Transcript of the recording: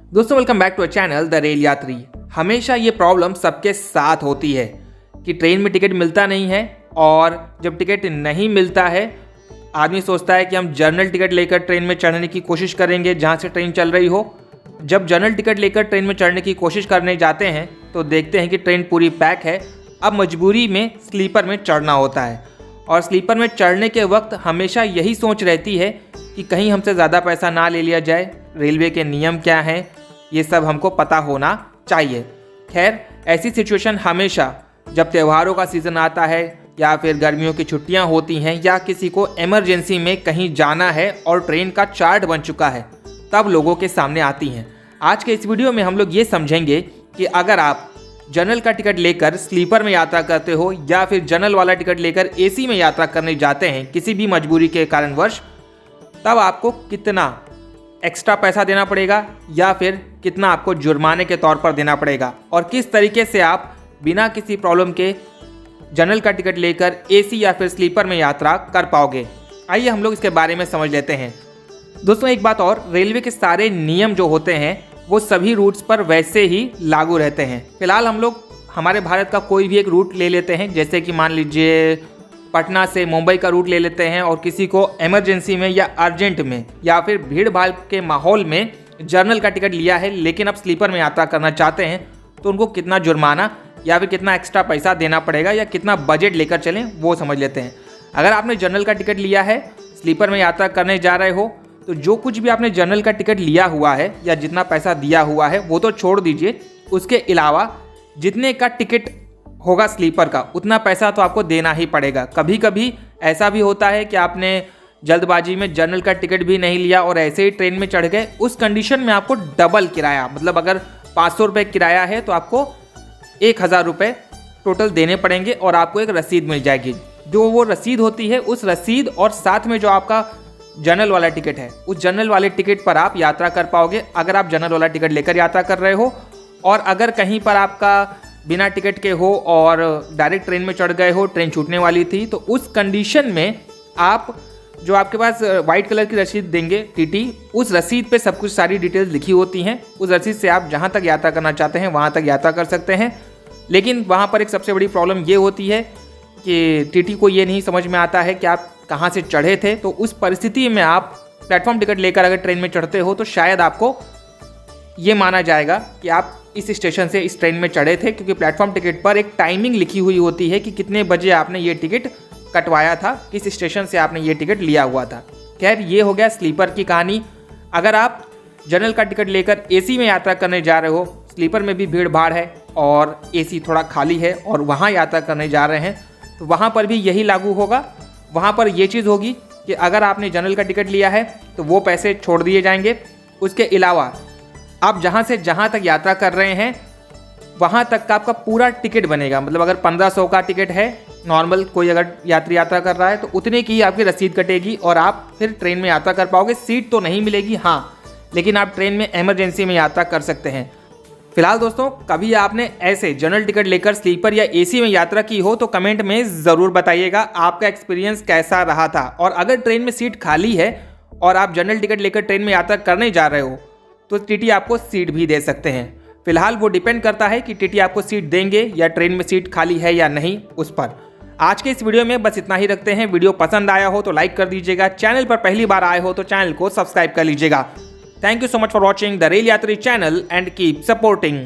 दोस्तों welcome back to a channel the rail Yatri. हमेशा ये प्रॉब्लम सबके साथ होती है कि ट्रेन में टिकट मिलता नहीं है और जब टिकट नहीं मिलता है आदमी सोचता है कि हम जनरल टिकट लेकर ट्रेन में चढ़ने की कोशिश करेंगे जहाँ से ट्रेन चल रही हो। जब जनरल टिकट लेकर ट्रेन में चढ़ने की कोशिश करने जाते हैं तो देखते हैं कि ट्रेन पूरी पैक है। अब मजबूरी में स्लीपर में चढ़ना होता है और स्लीपर में चढ़ने के वक्त हमेशा यही सोच रहती है कि कहीं हमसे ज़्यादा पैसा ना ले लिया जाए। रेलवे के नियम क्या हैं ये सब हमको पता होना चाहिए। खैर ऐसी सिचुएशन हमेशा जब त्योहारों का सीज़न आता है या फिर गर्मियों की छुट्टियां होती हैं या किसी को इमरजेंसी में कहीं जाना है और ट्रेन का चार्ट बन चुका है तब लोगों के सामने आती हैं। आज के इस वीडियो में हम लोग ये समझेंगे कि अगर आप जनरल का टिकट लेकर स्लीपर में यात्रा करते हो या फिर जनरल वाला टिकट लेकर एसी में यात्रा करने जाते हैं किसी भी मजबूरी के कारणवश, तब आपको कितना एक्स्ट्रा पैसा देना पड़ेगा या फिर कितना आपको जुर्माने के तौर पर देना पड़ेगा और किस तरीके से आप बिना किसी प्रॉब्लम के जनरल का टिकट लेकर एसी या फिर स्लीपर में यात्रा कर पाओगे। आइए हम लोग इसके बारे में समझ लेते हैं। दोस्तों एक बात और, रेलवे के सारे नियम जो होते हैं वो सभी रूट्स पर वैसे ही लागू रहते हैं। फिलहाल हम लोग हमारे भारत का कोई भी एक रूट ले लेते हैं, जैसे कि मान लीजिए पटना से मुंबई का रूट ले लेते हैं और किसी को इमरजेंसी में या अर्जेंट में या फिर भीड़ भाड़ के माहौल में जनरल का टिकट लिया है लेकिन अब स्लीपर में यात्रा करना चाहते हैं तो उनको कितना जुर्माना या फिर कितना एक्स्ट्रा पैसा देना पड़ेगा या कितना बजट लेकर चलें वो समझ लेते हैं। अगर आपने जनरल का टिकट लिया है, स्लीपर में यात्रा करने जा रहे हो, तो जो कुछ भी आपने जनरल का टिकट लिया हुआ है या जितना पैसा दिया हुआ है वो तो छोड़ दीजिए, उसके अलावा जितने का टिकट होगा स्लीपर का उतना पैसा तो आपको देना ही पड़ेगा। कभी कभी ऐसा भी होता है कि आपने जल्दबाजी में जनरल का टिकट भी नहीं लिया और ऐसे ही ट्रेन में चढ़ गए, उस कंडीशन में आपको डबल किराया, मतलब अगर 500 रुपये किराया है तो आपको 1000 रुपये टोटल देने पड़ेंगे और आपको एक रसीद मिल जाएगी। जो वो रसीद होती है उस रसीद और साथ में जो आपका जनरल वाला टिकट है उस जनरल वाले टिकट पर आप यात्रा कर पाओगे अगर आप जनरल वाला टिकट लेकर यात्रा कर रहे हो। और अगर कहीं पर आपका बिना टिकट के हो और डायरेक्ट ट्रेन में चढ़ गए हो, ट्रेन छूटने वाली थी, तो उस कंडीशन में आप जो आपके पास वाइट कलर की रसीद देंगे टीटी, उस रसीद पे सब कुछ सारी डिटेल्स लिखी होती हैं। उस रसीद से आप जहाँ तक यात्रा करना चाहते हैं वहाँ तक यात्रा कर सकते हैं। लेकिन वहाँ पर एक सबसे बड़ी प्रॉब्लम ये होती है कि टीटी को ये नहीं समझ में आता है कि आप कहाँ से चढ़े थे। तो उस परिस्थिति में आप प्लेटफॉर्म टिकट लेकर अगर ट्रेन में चढ़ते हो तो शायद आपको ये माना जाएगा कि आप इस स्टेशन से इस ट्रेन में चढ़े थे, क्योंकि प्लेटफॉर्म टिकट पर एक टाइमिंग लिखी हुई होती है कि कितने बजे आपने ये टिकट कटवाया था, किस स्टेशन से आपने ये टिकट लिया हुआ था। खैर ये हो गया स्लीपर की कहानी। अगर आप जनरल का टिकट लेकर एसी में यात्रा करने जा रहे हो, स्लीपर में भी भीड़ भाड़ है और एसी थोड़ा खाली है और वहाँ यात्रा करने जा रहे हैं, तो वहाँ पर भी यही लागू होगा। वहाँ पर ये चीज़ होगी कि अगर आपने जनरल का टिकट लिया है तो वो पैसे छोड़ दिए जाएंगे। उसके अलावा आप जहाँ से जहाँ तक यात्रा कर रहे हैं वहाँ तक का आपका पूरा टिकट बनेगा। मतलब अगर 1500 का टिकट है नॉर्मल, कोई अगर यात्री यात्रा कर रहा है तो उतने की आपकी रसीद कटेगी और आप फिर ट्रेन में यात्रा कर पाओगे। सीट तो नहीं मिलेगी हाँ, लेकिन आप ट्रेन में इमरजेंसी में यात्रा कर सकते हैं। फिलहाल दोस्तों कभी आपने ऐसे जनरल टिकट लेकर स्लीपर या एसी में यात्रा की हो तो कमेंट में ज़रूर बताइएगा आपका एक्सपीरियंस कैसा रहा था। और अगर ट्रेन में सीट खाली है और आप जनरल टिकट लेकर ट्रेन में यात्रा करने जा रहे हो तो टीटी आपको सीट भी दे सकते हैं। फिलहाल वो डिपेंड करता है कि टीटी आपको सीट देंगे या ट्रेन में सीट खाली है या नहीं उस पर। आज के इस वीडियो में बस इतना ही रखते हैं। वीडियो पसंद आया हो तो लाइक कर दीजिएगा, चैनल पर पहली बार आए हो तो चैनल को सब्सक्राइब कर लीजिएगा। Thank you so much for watching the Rail Yatri channel and keep supporting.